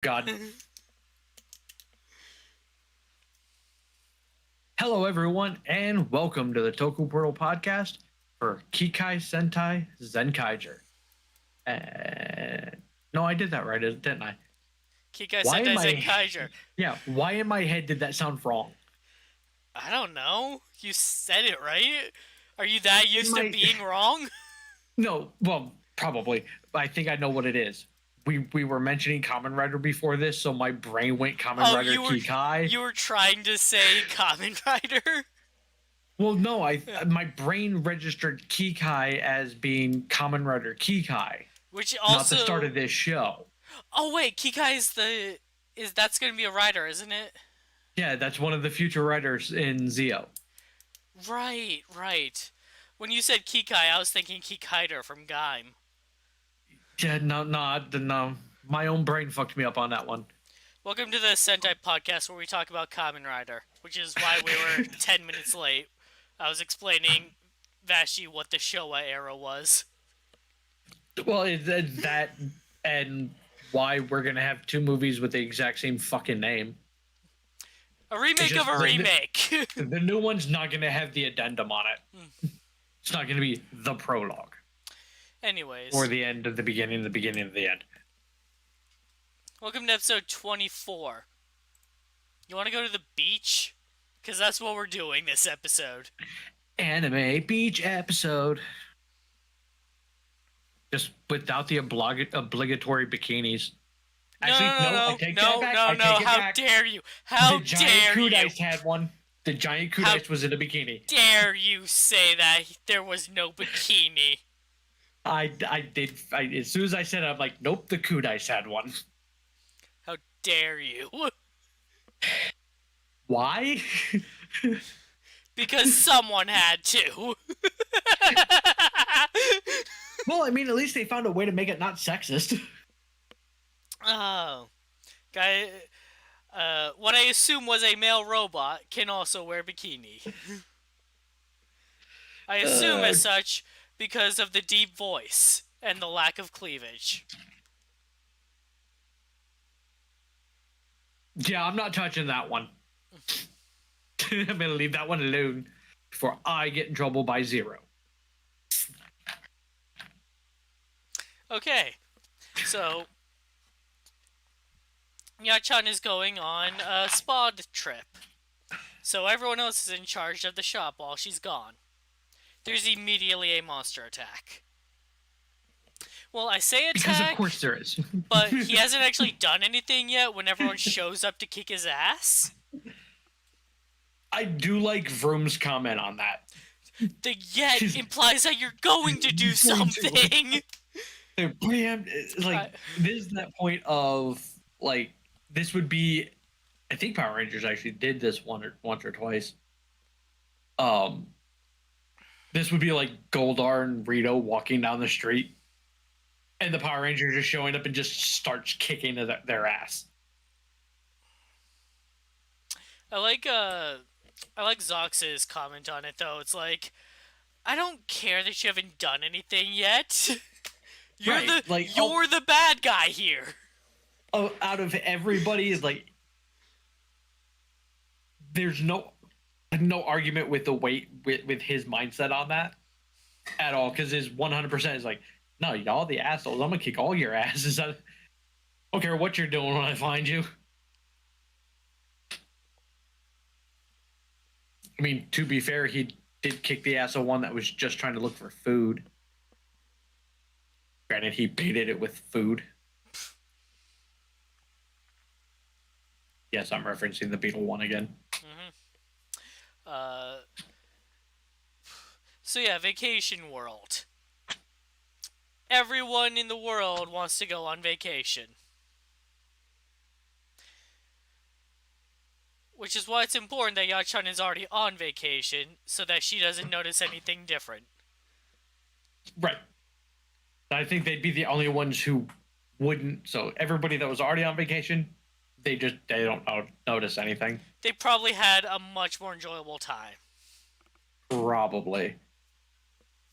God. Hello, everyone, and welcome to the Toku Portal podcast for Kikai Sentai Zenkaiger. No, I did that right, didn't I? Kikai Why Sentai in my Zenkaiger. yeah? Why in my head did that sound wrong? I don't know. You said it right. Are you that In used to my being wrong? no, well, probably. I think I know what it is. We were mentioning Kamen Rider before this, so my brain went Kamen Oh, Rider you were Kikai. you were trying to say Kamen Rider? Well, no, my brain registered Kikai as being Kamen Rider Kikai, Which not the start also. of this show. Oh wait, Kikai is that's gonna be a rider, isn't it? Yeah, that's one of the future writers in Zio. Right, right. When you said Kikai, I was thinking Kikaider from Gaim. Yeah, no. My own brain fucked me up on that one. Welcome to the Sentai podcast where we talk about Kamen Rider, which is why we were 10 minutes late. I was explaining Vashi what the Showa era was. Well, that and why we're gonna have two movies with the exact same fucking name. A remake of a remake. The new one's not gonna have the addendum on it. It's not gonna be the prologue. Anyways. Or the end of the beginning of the end. Welcome to episode 24. You want to go to the beach? Because that's what we're doing this episode. Anime beach episode. Just without the obligatory bikinis. Actually, no. How dare you? How dare you? The giant Kudais had one. The giant Kudais was in a bikini. Dare you say that there was no bikini? I did. As soon as I said it, I'm like, nope, the Kudais had one. How dare you? Why? Because someone had to. Well, I mean, at least they found a way to make it not sexist. Oh. Guy, what I assume was a male robot can also wear bikini. I assume as such because of the deep voice and the lack of cleavage. Yeah, I'm not touching that one. I'm going to leave that one alone before I get in trouble by Zero. Okay, so Yachan is going on a spa trip. So everyone else is in charge of the shop while she's gone. There's immediately a monster attack. Well, I say attack because of course there is. But he hasn't actually done anything yet when everyone shows up to kick his ass. I do like Vroom's comment on that. The yet implies that you're going to do something. Like, this is that point of, like, this would be, I think Power Rangers actually did this once or twice. This would be like Goldar and Rito walking down the street, and the Power Rangers just showing up and just starts kicking their ass. I like Zox's comment on it though. It's like, I don't care that you haven't done anything yet. You're the bad guy here. Oh, out of everybody, is like, there's no argument with the weight with his mindset on that at all, because his 100% is like, no, y'all the assholes. I'm gonna kick all your asses. I don't care what you're doing when I find you. I mean, to be fair, he did kick the ass of one that was just trying to look for food. Granted, he baited it with food. Yes, I'm referencing the Beetle one again. So yeah, Vacation World. Everyone in the world wants to go on vacation. Which is why it's important that Yachan is already on vacation, so that she doesn't notice anything different. Right. I think they'd be the only ones who wouldn't. So everybody that was already on vacation, they don't notice anything. They probably had a much more enjoyable time. Probably.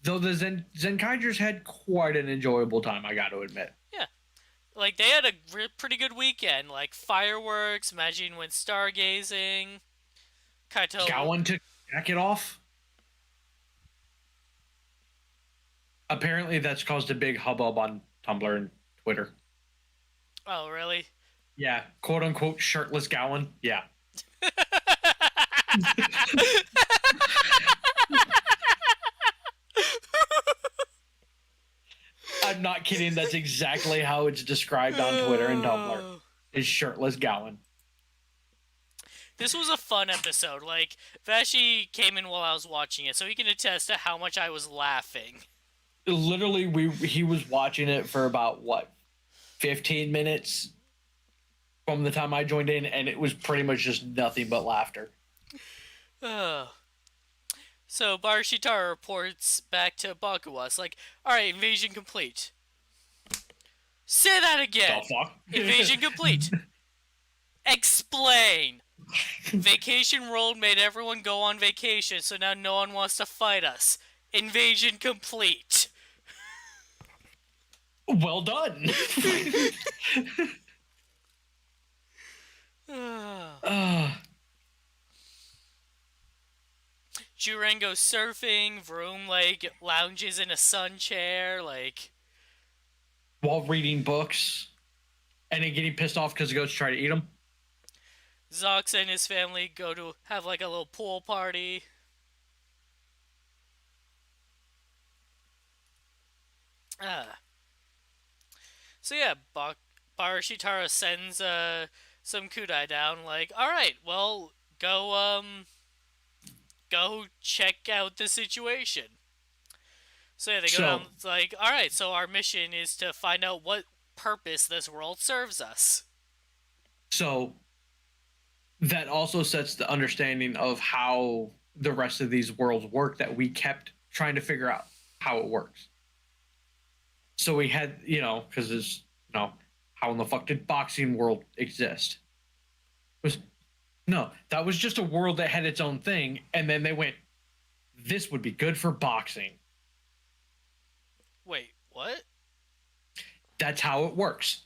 Though the Zenkaigers had quite an enjoyable time, I got to admit. Yeah. Like, they had a pretty good weekend. Like, fireworks, Imagine went stargazing, Kaito... Gowan took jacket off. Apparently, that's caused a big hubbub on Tumblr and Twitter. Oh, really? Yeah, quote unquote shirtless Gowan. Yeah. I'm not kidding. That's exactly how it's described on Twitter and Tumblr. Is shirtless Gowan. This was a fun episode. Like, Vashi came in while I was watching it, so he can attest to how much I was laughing. Literally, he was watching it for about, what, 15 minutes from the time I joined in, and it was pretty much just nothing but laughter. So Barashitara reports back to Bakuwa. It's like, alright, invasion complete. Say that again! The fuck? Invasion complete. Explain! Vacation World made everyone go on vacation, so now no one wants to fight us. Invasion complete. Well done. Juren goes surfing, Vroom, like, lounges in a sun chair, like... While reading books, and then getting pissed off because the goats try to eat him. Zox and his family go to have, like, a little pool party. So yeah, Barashitara sends, some Kudai down, like, alright, well, go check out the situation. So yeah, they go down, it's like, alright, so our mission is to find out what purpose this world serves us. So, that also sets the understanding of how the rest of these worlds work that we kept trying to figure out how it works. So we had, because it's, how in the fuck did boxing world exist? That was just a world that had its own thing, and then they went, this would be good for boxing. Wait, what? That's how it works.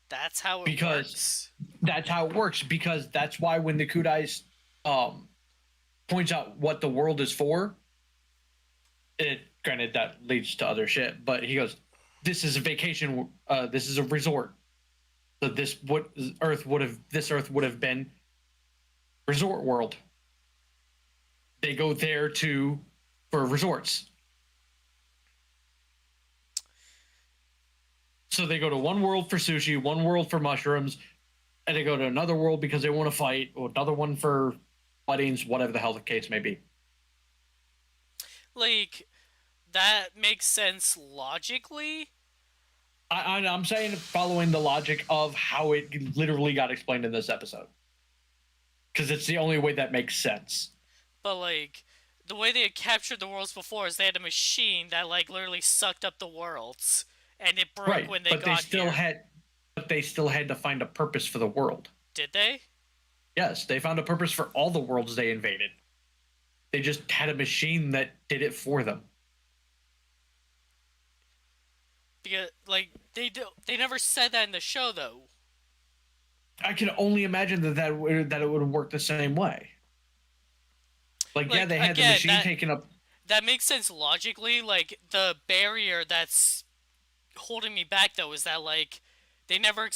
That's how it works? That's how it works, because that's why when the Kudai points out what the world is for, granted that leads to other shit, but he goes, this is a vacation, this is a resort. So this Earth would have been resort world. They go there for resorts. So they go to one world for sushi, one world for mushrooms, and they go to another world because they want to fight, or another one for weddings, whatever the hell the case may be. Like, that makes sense logically. I'm saying following the logic of how it literally got explained in this episode. Because it's the only way that makes sense. But, like, the way they had captured the worlds before is they had a machine that, like, literally sucked up the worlds. And it broke when they got here. But they still had to find a purpose for the world. Did they? Yes, they found a purpose for all the worlds they invaded. They just had a machine that did it for them. Because, like, they never said that in the show, though. I can only imagine that it would work the same way. Like yeah, they had the machine taken up. That makes sense logically. Like, the barrier that's holding me back, though, is that, like, they never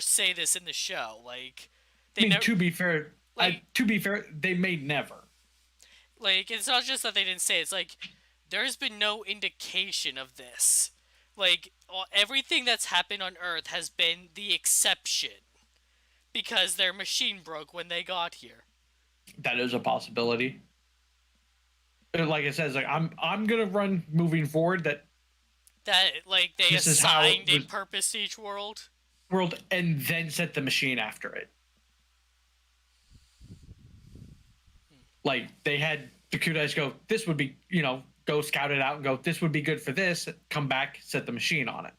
say this in the show. Like, to be fair, they may never. Like, it's not just that they didn't say it, it's like there's been no indication of this. Like, everything that's happened on Earth has been the exception because their machine broke when they got here. That is a possibility. Like I said, it's like I'm gonna run moving forward that like they assigned a purpose to each world, and then set the machine after it. Like they had the Kudais go, this would be, go scout it out and go, this would be good for this. Come back, set the machine on it.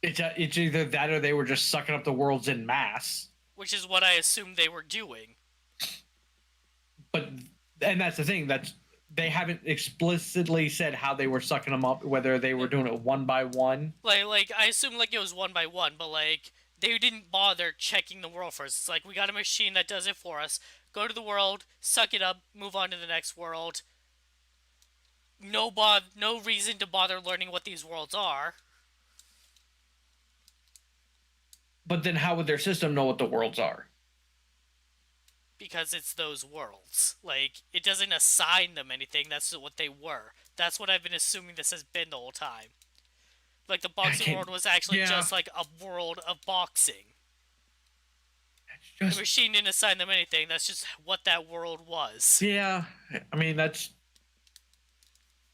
It's either that or they were just sucking up the worlds in mass. Which is what I assumed they were doing. And that's the thing. they haven't explicitly said how they were sucking them up, whether they were doing it one by one. Like I assume like it was one by one, but like they didn't bother checking the world first. It's like we got a machine that does it for us. Go to the world, suck it up, move on to the next world. No reason to bother learning what these worlds are. But then how would their system know what the worlds are? Because it's those worlds. Like, it doesn't assign them anything, that's what they were. That's what I've been assuming this has been the whole time. Like, the boxing world was actually just like a world of boxing. The machine didn't assign them anything, that's just what that world was. Yeah, I mean, that's...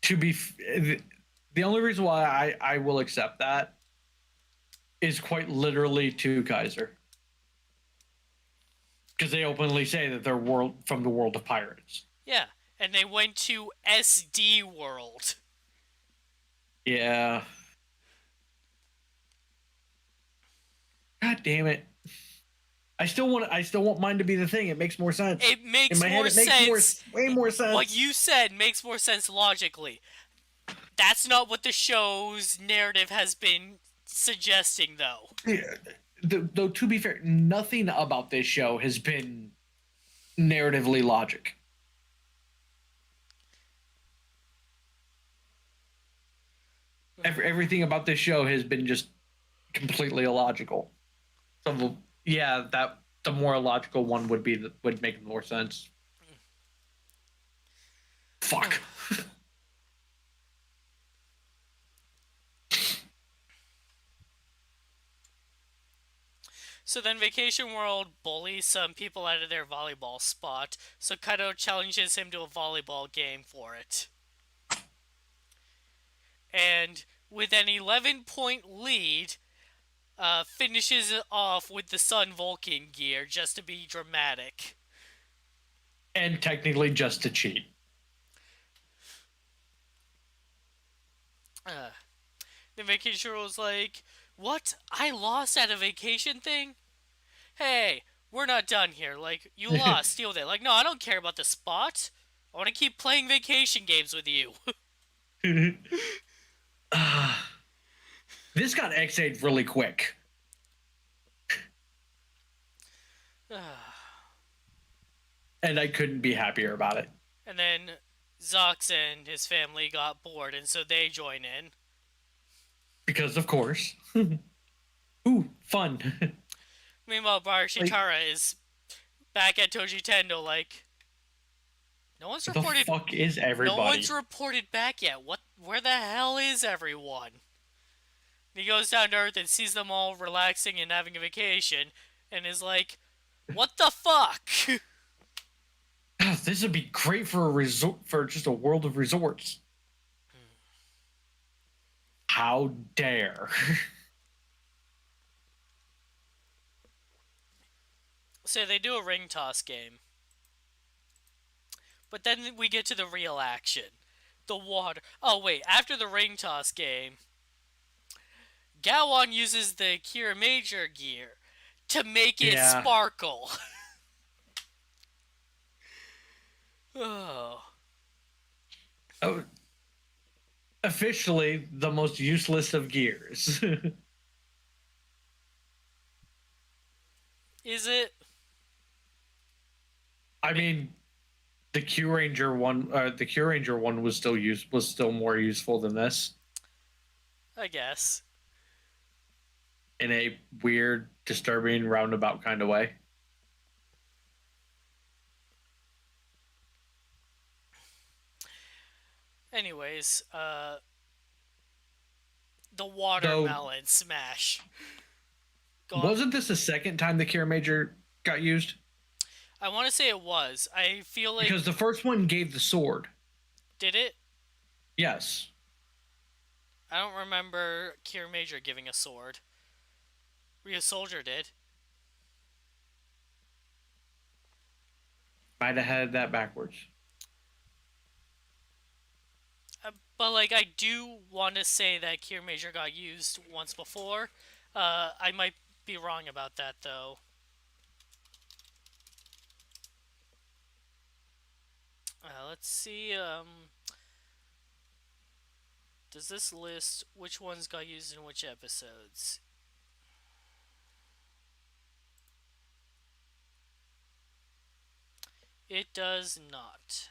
The only reason why I will accept that is quite literally to Kaiser. Because they openly say that they're from the world of pirates. Yeah, and they went to SD World. Yeah. God damn it. I still want mine to be the thing. It makes more sense. It makes more sense. Way more sense. What you said makes more sense logically. That's not what the show's narrative has been suggesting, though. Yeah. Though, to be fair, nothing about this show has been narratively logic. Everything about this show has been just completely illogical. So, yeah, that the more illogical one would make more sense. Fuck. So then Vacation World bullies some people out of their volleyball spot, so Kaido challenges him to a volleyball game for it. And with an 11-point lead, finishes it off with the Sun Vulcan gear just to be dramatic. And technically just to cheat. The Vacation World was like, what? I lost at a vacation thing? Hey, we're not done here. Like, you lost, deal with it. Like, no, I don't care about the spot. I want to keep playing vacation games with you. This got XA'd really quick. And I couldn't be happier about it. And then Zox and his family got bored, and so they join in. Because, of course. Ooh, fun. Meanwhile, Bar Shitara is back at Toji Tendo, like, no one's reported. The fuck is everybody? No one's reported back yet. What? Where the hell is everyone? And he goes down to Earth and sees them all relaxing and having a vacation, and is like, "What the fuck?" This would be great for a resort, for just a world of resorts. How dare? So they do a ring toss game. But then we get to the real action. The water. Oh, wait. After the ring toss game, Gowon uses the Kira Major gear to make it sparkle. Oh. Officially, the most useless of gears. Is it? I mean, the Q Ranger one was still more useful than this. I guess. In a weird, disturbing, roundabout kind of way. Anyways, the watermelon smash. Wasn't this the second time the Kira Major got used? I want to say it was. I feel like... Because the first one gave the sword. Did it? Yes. I don't remember Kira Major giving a sword. Rhea Soldier did. Might have had that backwards. But, like, I do want to say that Kira Major got used once before. I might be wrong about that, though. Let's see. Does this list which ones got used in which episodes? It does not.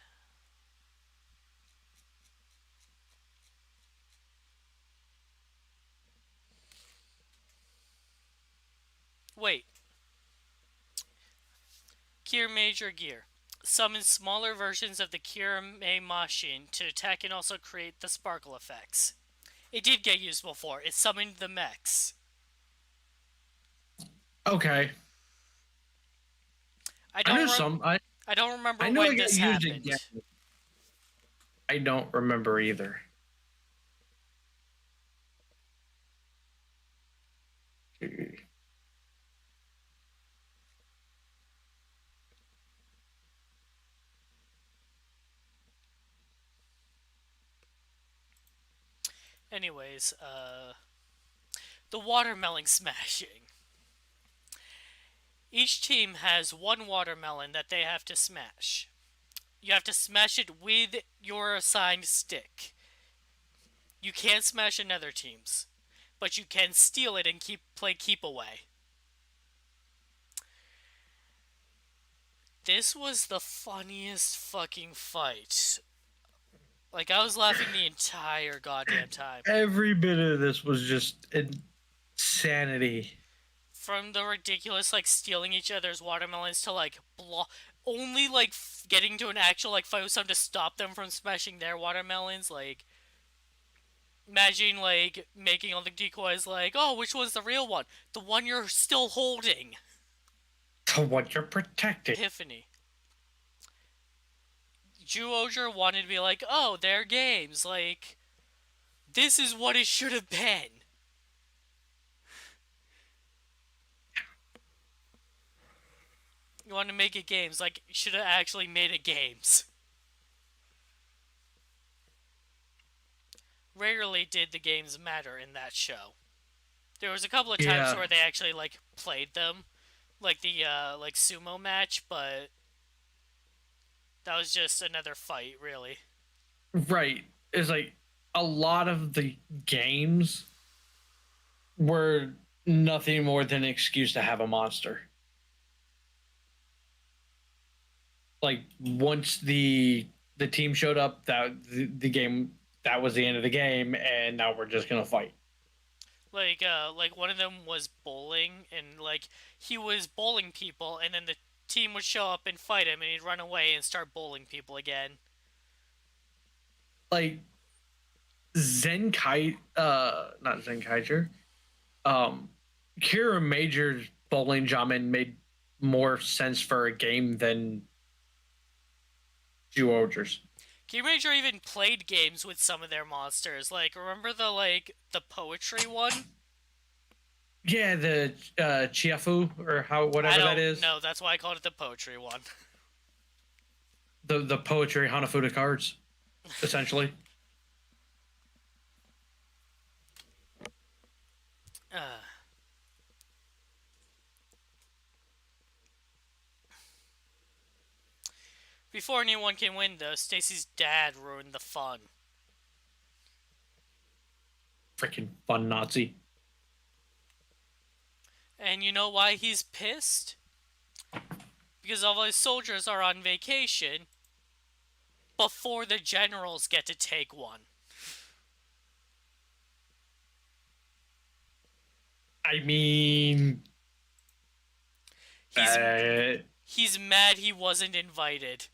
Wait. Kier Major Gear. Summon smaller versions of the Kirame Machine to attack and also create the sparkle effects. It did get used before. It summoned the mechs. Okay. I I knew don't. some. I don't remember I knew when it got this used happened. again. I don't remember either. Anyways, the watermelon smashing. Each team has one watermelon that they have to smash. You have to smash it with your assigned stick. You can't smash another team's, but you can steal it and play keep away. This was the funniest fucking fight. Like, I was laughing the entire goddamn time. Every bit of this was just insanity. From the ridiculous, like, stealing each other's watermelons to, like, only, like, getting to an actual, like, fight with someone to stop them from smashing their watermelons. Like, imagine, like, making all the decoys, like, oh, which one's the real one? The one you're still holding. To what you're protecting. Epiphany. Zyuohger wanted to be like, oh, they're games. Like, this is what it should have been. You want to make it games. Like, you should have actually made it games. Rarely did the games matter in that show. There was a couple of times where they actually, like, played them. Like the, like, sumo match, but that was just another fight, really. Right. It's like a lot of the games were nothing more than an excuse to have a monster. Like once the team showed up, that the game, that was the end of the game, and now we're just gonna fight. Like one of them was bowling, and like he was bowling people, and then the team would show up and fight him, and he'd run away and start bowling people again. Like not Zenkaiger. Kira Major's bowling Jamin made more sense for a game than Zyuohger's. Kira Major even played games with some of their monsters. Like, remember the poetry one? Yeah, the Chiafu or whatever that is. No, that's why I called it the poetry one. The poetry Hanafuda cards, essentially. Before anyone can win, though, Stacy's dad ruined the fun. Freaking fun Nazi. And you know why he's pissed? Because all his soldiers are on vacation before the generals get to take one. I mean, he's mad he wasn't invited.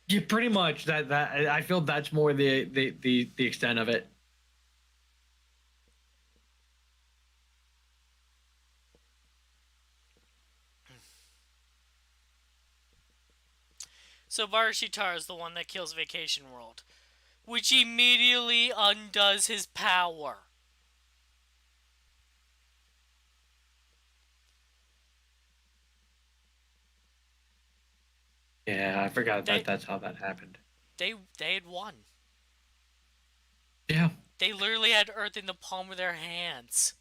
Yeah, pretty much. That I feel that's more the extent of it. So Barashitara is the one that kills Vacation World, which immediately undoes his power. Yeah, I forgot that's how that happened. They had won. Yeah. They literally had Earth in the palm of their hands.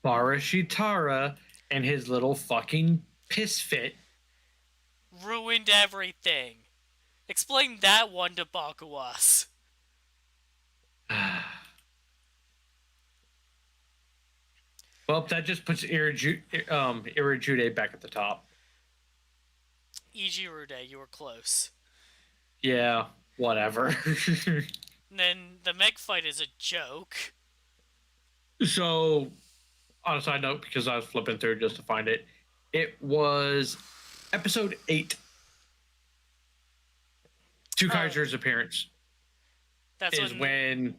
Barashitara and his little fucking piss fit ruined everything. Explain that one to Bakuwas. Well, that just puts Irajude back at the top. E.G. Rude, you were close. Yeah, whatever. And then the mech fight is a joke. So, on a side note, because I was flipping through just to find it, it was episode 8. Kaiser's appearance That's is when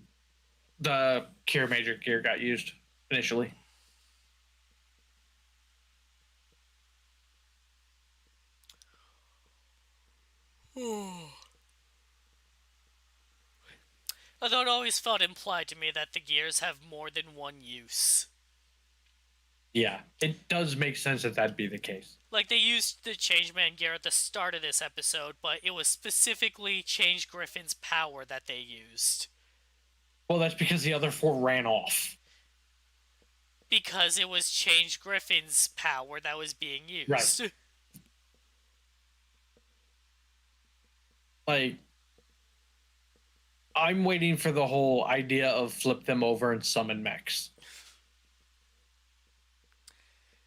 the Cure Major gear got used initially. Although it always felt implied to me that the gears have more than one use. Yeah, it does make sense that that'd be the case. Like, they used the Changeman gear at the start of this episode, but it was specifically Change Griffin's power that they used. Well, that's because the other 4 ran off. Because it was Change Griffin's power that was being used. Right. Like, I'm waiting for the whole idea of flip them over and summon mechs.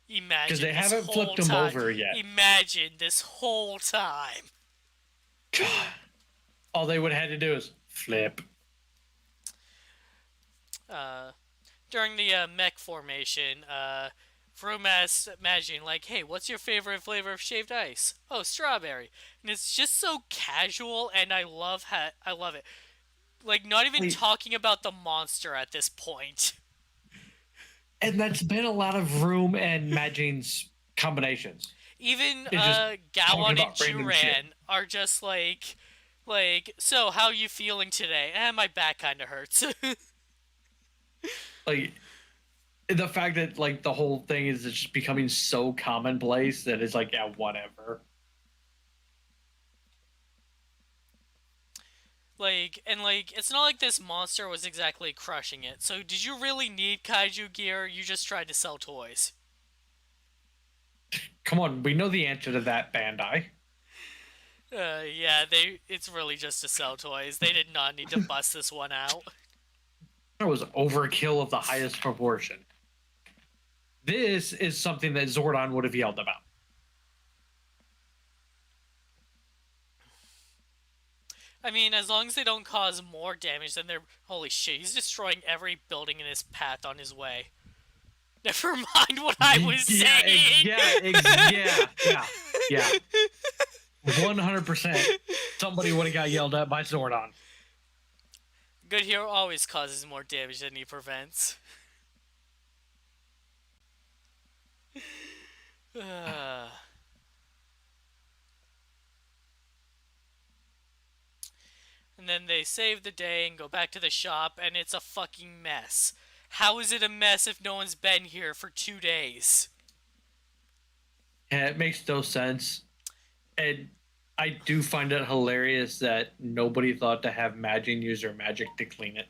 Imagine because they haven't flipped them over yet. Imagine this whole time. God. All they would have had to do is flip. During the mech formation, Vroom asks Imagine, like, hey, what's your favorite flavor of shaved ice? Oh, strawberry. And it's just so casual, and I love it. Like, not even talking about the monster at this point. And that's been a lot of Vroom and Majine's combinations. Even Gowon and Juran are just like, so how are you feeling today? My back kind of hurts. Like, the fact that, like, the whole thing is just becoming so commonplace that it's like, yeah, whatever. It's not like this monster was exactly crushing it. So did you really need kaiju gear, or you just tried to sell toys? Come on, we know the answer to that, Bandai. Yeah, it's really just to sell toys. They did not need to bust this one out. It was overkill of the highest proportion. This is something that Zordon would have yelled about. I mean, as long as they don't cause more damage than they're... Holy shit, he's destroying every building in his path on his way. Never mind what I was saying! Yeah. 100%. Somebody would have got yelled at by Zordon. Good hero always causes more damage than he prevents. And then they save the day and go back to the shop, and it's a fucking mess. How is it a mess if no one's been here for 2 days? Yeah, it makes no sense. And I do find it hilarious that nobody thought to have Majin use their magic to clean it.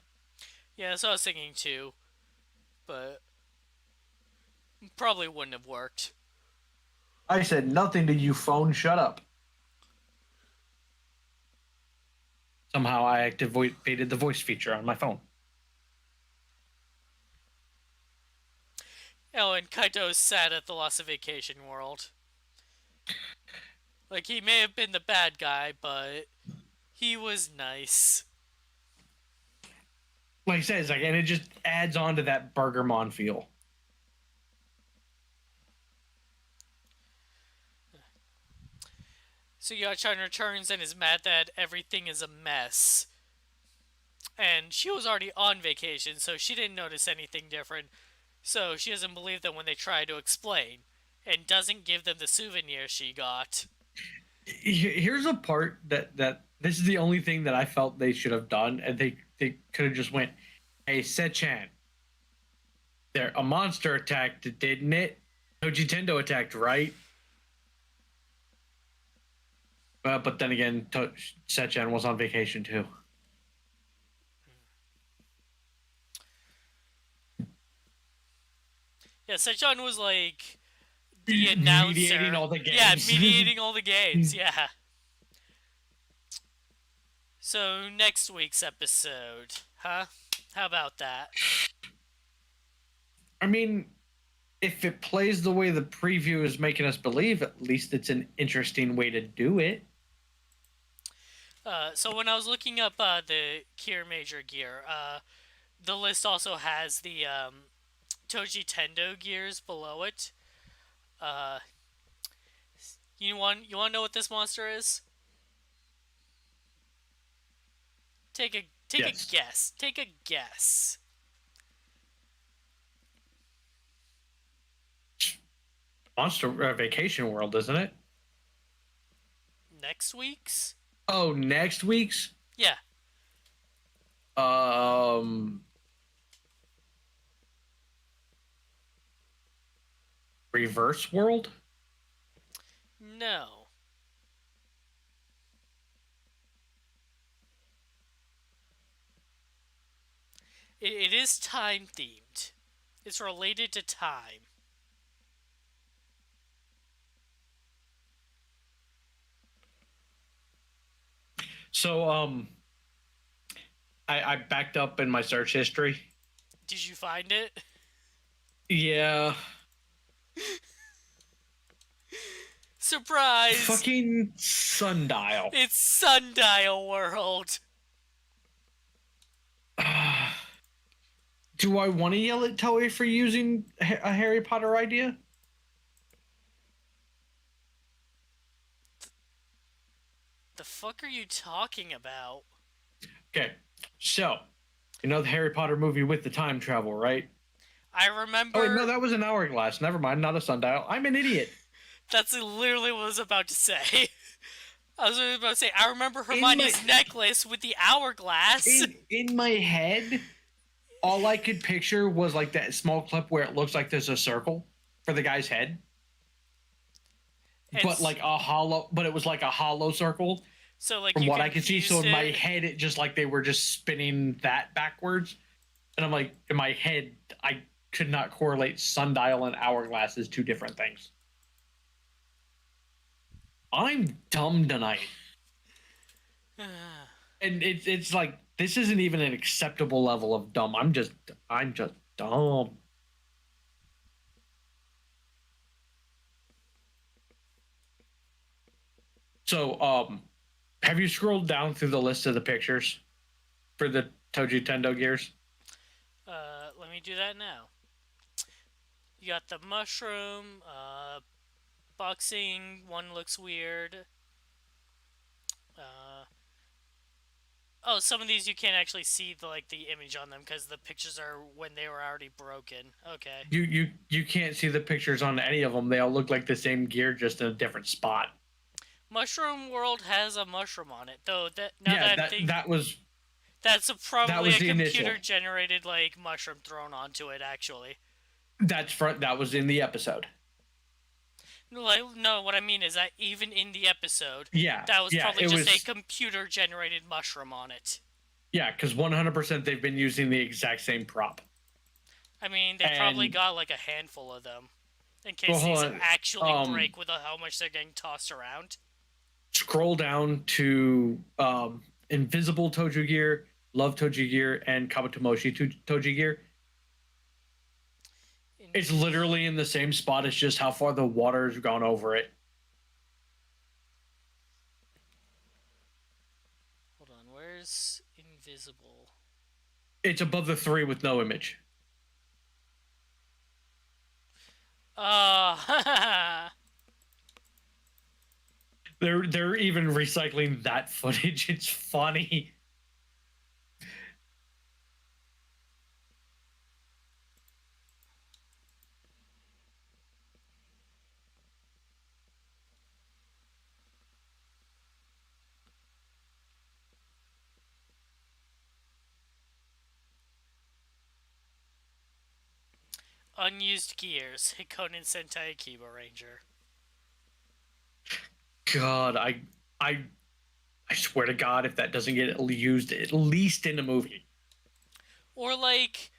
Yeah, that's what I was thinking too. But probably wouldn't have worked. I said nothing to you, phone. Shut up. Somehow I activated the voice feature on my phone. Oh, and Kaito's sad at the loss of Vacation World. Like, he may have been the bad guy, but he was nice. Like I said, and it just adds on to that Burgermon feel. So Yachan returns and is mad that everything is a mess. And she was already on vacation, so she didn't notice anything different. So she doesn't believe them when they try to explain. And doesn't give them the souvenir she got. Here's a part that this is the only thing that I felt they should have done. And they could have just went, hey, Sechan, a monster attacked, didn't it? Toji Tendo attacked, right? But then again, Sechan was on vacation too. Yeah, Sechan was like the announcer. Mediating all the games. Yeah, mediating all the games, yeah. So next week's episode, huh? How about that? I mean, if it plays the way the preview is making us believe, at least it's an interesting way to do it. So when I was looking up the Kier Major gear, the list also has the Toji Tendo gears below it. Uh, you want to know what this monster is? Take a Yes. guess. Take a guess. Monster Vacation World, isn't it? Next week's? Oh, next week's? Yeah. Um, Reverse World? No. It is time themed. It's related to time. So, I backed up in my search history. Did you find it? Yeah. Surprise! Fucking Sundial. It's Sundial World. Do I want to yell at Toei for using a Harry Potter idea? The fuck are you talking about? Okay, so you know the Harry Potter movie with the time travel, right? I remember. Oh wait, no, that was an hourglass. Never mind, not a sundial. I'm an idiot. That's literally what I was about to say. I was literally about to say, I remember Hermione's necklace with the hourglass. In my head, all I could picture was like that small clip where it looks like there's a circle for the guy's head. But like a hollow, but it was like a hollow circle. So like from what I can see, so in my head, it just like they were just spinning that backwards, and I'm like, in my head, I could not correlate sundial and hourglass as two different things. I'm dumb tonight, and it's like this isn't even an acceptable level of dumb. I'm just dumb. So, have you scrolled down through the list of the pictures for the Toji Tendo gears? Let me do that now. You got the mushroom, boxing, one looks weird. Oh, some of these you can't actually see the image on them because the pictures are when they were already broken. Okay. You can't see the pictures on any of them. They all look like the same gear, just in a different spot. Mushroom World has a mushroom on it, though. That's probably a computer generated mushroom thrown onto it. Actually, that was in the episode. No, what I mean is that even in the episode, that was probably just a computer generated mushroom on it. Yeah, because 100% they've been using the exact same prop. I mean, they probably got like a handful of them in case these actually break with how much they're getting tossed around. Scroll down to Invisible Toji Gear, Love Toji Gear, and Kabutomoshi Toji Gear. It's literally in the same spot. It's just how far the water's gone over it. Hold on, where's Invisible? It's above the 3 with no image. They're even recycling that footage. It's funny. Unused gears. Hikonen Sentai Kiba Ranger. God, I swear to God, if that doesn't get used at least in a movie, or what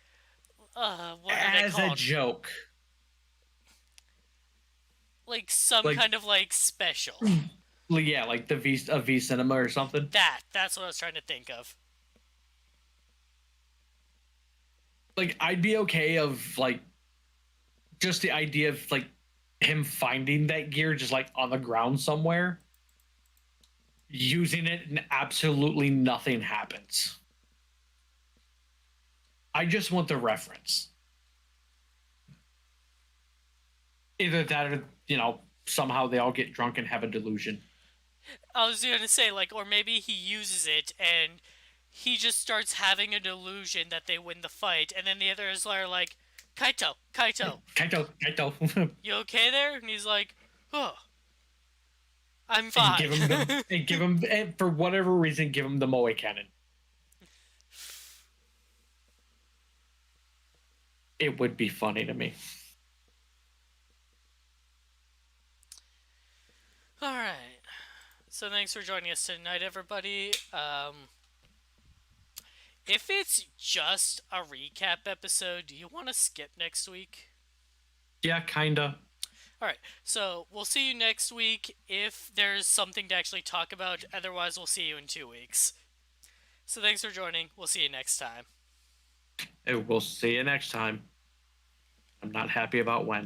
as a joke, like some kind of special. Yeah, like the V Cinema or something. That's what I was trying to think of. Like I'd be okay of like just the idea of like him finding that gear just like on the ground somewhere, using it, and absolutely nothing happens. I just want the reference. Either that or, somehow they all get drunk and have a delusion. I was gonna say, like, or maybe he uses it and he just starts having a delusion that they win the fight, and then the others are like, Kaito, Kaito, Kaito. you okay there? And he's like, oh, I'm And fine. give him, and for whatever reason, give him the Moe cannon. It would be funny to me. All right. So thanks for joining us tonight, everybody. If it's just a recap episode, do you want to skip next week? Yeah, kinda. All right. So we'll see you next week if there's something to actually talk about. Otherwise, we'll see you in 2 weeks. So thanks for joining. We'll see you next time. We'll see you next time. I'm not happy about when.